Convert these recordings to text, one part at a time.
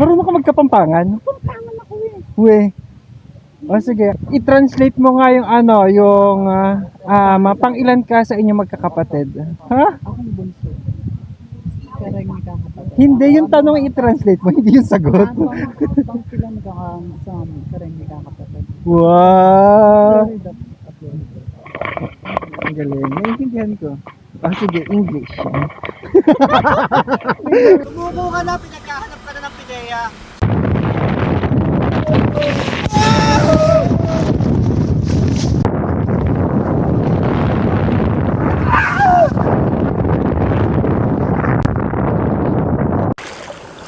Marunong ka magkapampangan? Pampangan ako eh. We. O sige, i-translate mo nga yung ano, yung pang ilan ka sa inyong magkakapatid? Ha? Akong bunso. Karang magkakapatid. Hindi, yung tanong i-translate mo, hindi yung sagot. Pang sila magkakasama. Karang magkakapatid. Wow! Ang galing. Naiintindihan ko. Sige, English. Sumuko ka na, pinagkahanap ka na ng pideya.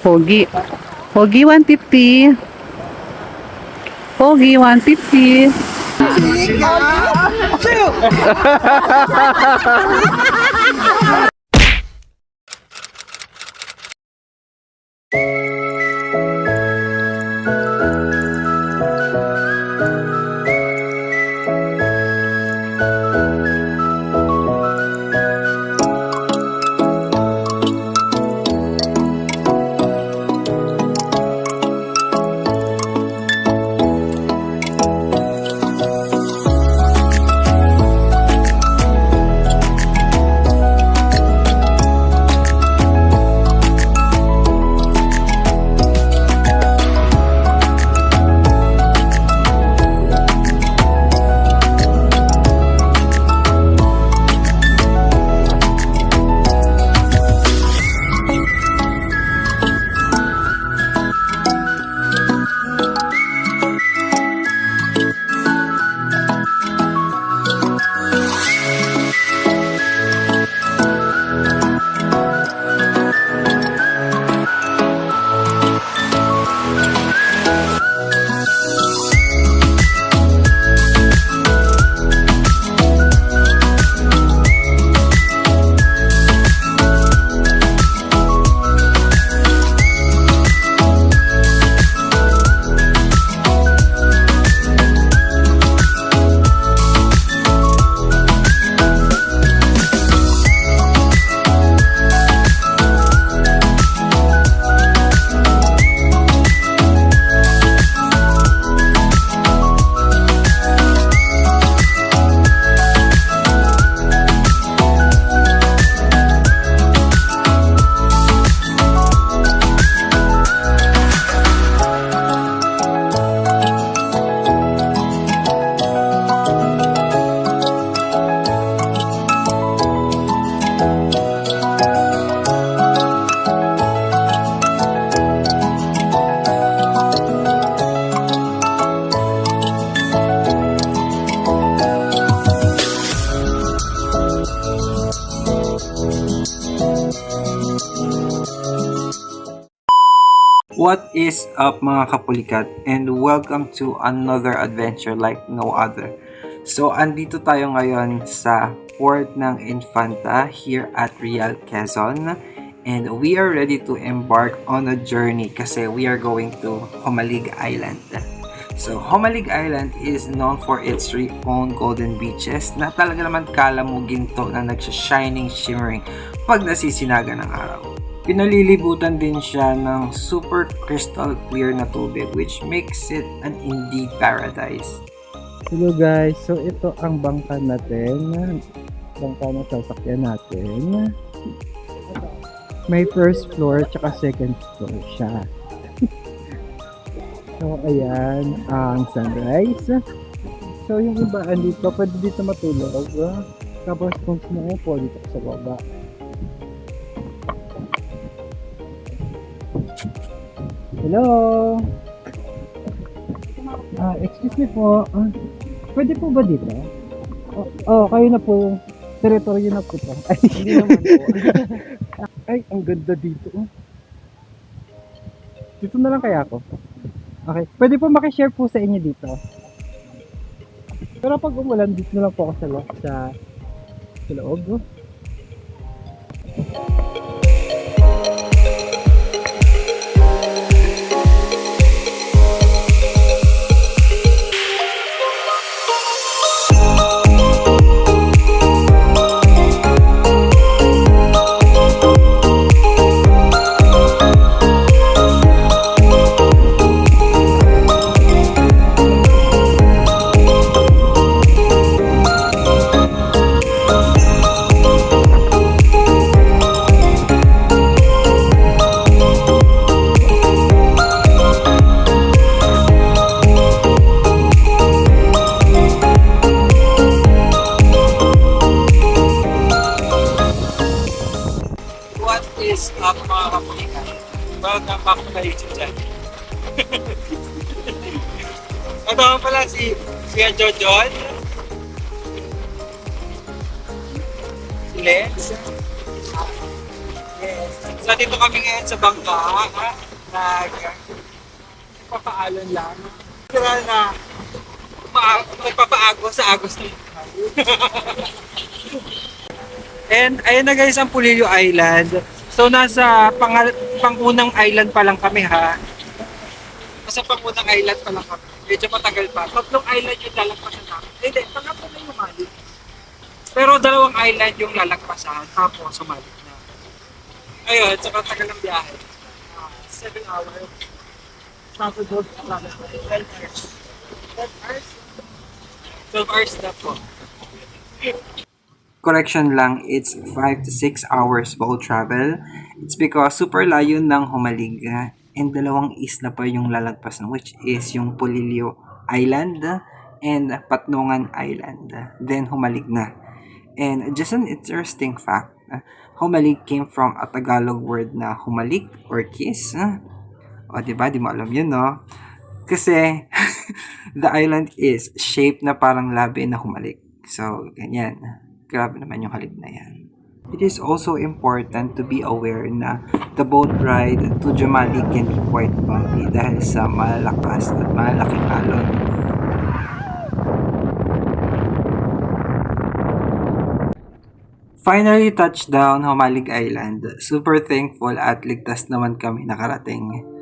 Pogi. Pogi 150. Pogi 150. What is up mga kapulikat, and welcome to another adventure like no other. So andito tayo ngayon sa port ng Infanta here at Real Quezon, and we are ready to embark on a journey kasi we are going to Jomalig Island. So Jomalig Island is known for its three own golden beaches na talaga naman kala mo ginto na nagsha-shining shimmering pag nasisinaga ng araw. Pinalilibutan din siya ng super crystal clear na tubig which makes it an indeed paradise. Hello guys, so ito ang bangka natin. Bangka na sasakyan natin. May first floor tsaka second floor siya. So ayan ang sunrise. So yung iba andito, pwede dito matulog. Tapos kung sumupo dito sa baba. Hello! Excuse me po. Pwede po ba dito? Kayo na po. Teritoryo na po to. Ay, hindi naman po. Ay, ang ganda dito. Dito na lang kaya ako. Okay. Pwede po makishare po sa inyo dito. Pero pag umulan, dito na lang po ako sa loob. YouTube channel. Ito nga pala si Jojon. Si Lex. Yes. So dito kami ngayon sa bangka. Nagpapaalon lang. Kaya na magpapaagos sa agos ng buhay. And ayun na guys ang Pulilio Island. So nasa pangunang island pa lang kami ha. Nasa pangunang island pa lang kami. Medyo matagal pa. 3 island yung lalagpasan namin. Hindi, pangatlo na yung Jomalig. Pero 2 island yung lalagpasan. Tapos Jomalig na. Ayun, saka tagal ng biyahe. 7 hours. Tapos 12 hours. 12 hours na po. Correction lang, it's 5 to 6 hours boat travel. It's because super layo ng Jomalig and 2 isla pa yung lalagpasan, which is yung Pulilio Island and Patnongan Island. Then Jomalig na. And just an interesting fact, Jomalig came from a Tagalog word na humalik or kiss. O diba, di mo alam yun, no? Kasi the island is shaped na parang labi na humalik. So, ganyan. Grabe naman yung halik na yan. It is also important to be aware na the boat ride to Jomalig can be quite bumpy dahil sa malakas at malaking alon. Finally touchdown Jomalig Island. Super thankful at ligtas naman kami nakarating.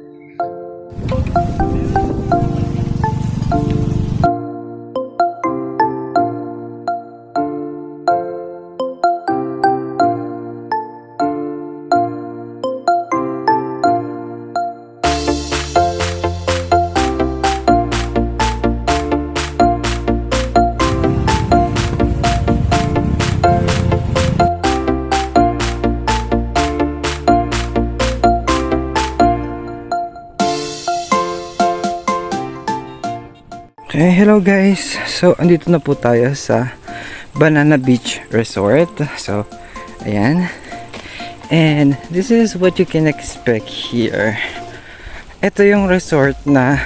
Okay, hello guys. So, andito na po tayo sa Banana Beach Resort. So, ayan. And this is what you can expect here. Ito yung resort na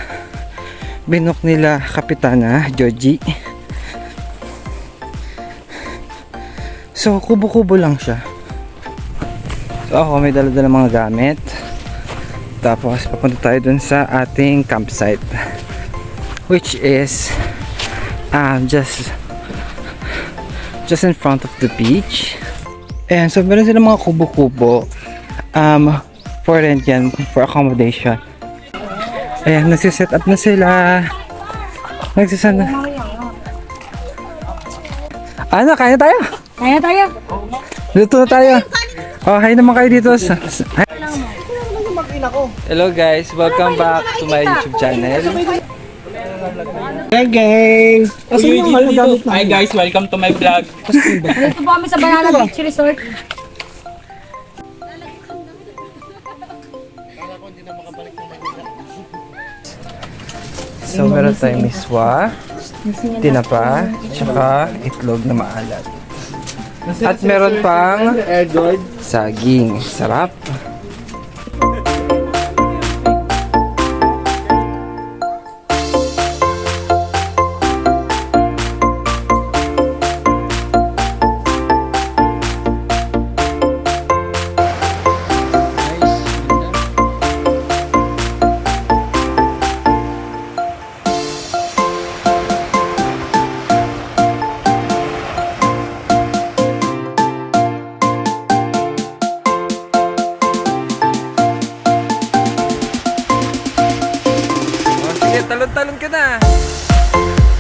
binook nila Kapitana Joji. So, kubo-kubo lang siya. So, ako may dala-dala mga gamit. Tapos, papunta tayo dun sa ating campsite, which is just in front of the beach. And so meron silang mga kubo-kubo for rent yan, for accommodation. Ayan, nagsiset up na sila. Nagsiset na. Ano, kaya tayo? Kaya tayo. Luto na tayo. Oh, hi naman kayo dito sa hello guys, welcome back to my YouTube channel. Hey guys! Hi guys, welcome to my vlog. Dito po kami sa Banana Beach Resort. So meron tayong miswa, tinapa, tsaka itlog na maalat. At meron pang saging. Sarap. Talon-talon ka na.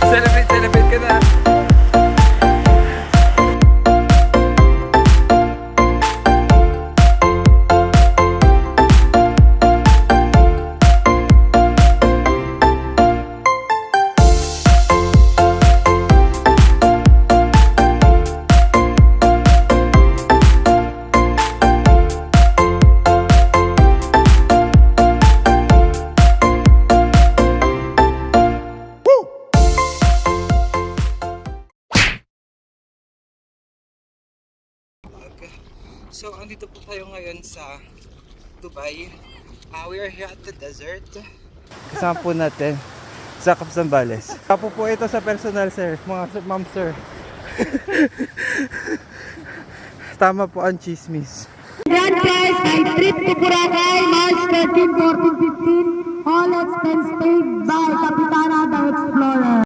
Celebrate ka na. So, andito po tayo ngayon sa Dubai. We are here at the desert. Kasama po natin sa Kapsambales. Kapo po ito sa personal, sir. Mga ma'am, sir. Tama po ang chismis. Grand prize by trip to Boracay, March 13, 14, 15. All expense paid by Kapitana the Explorer.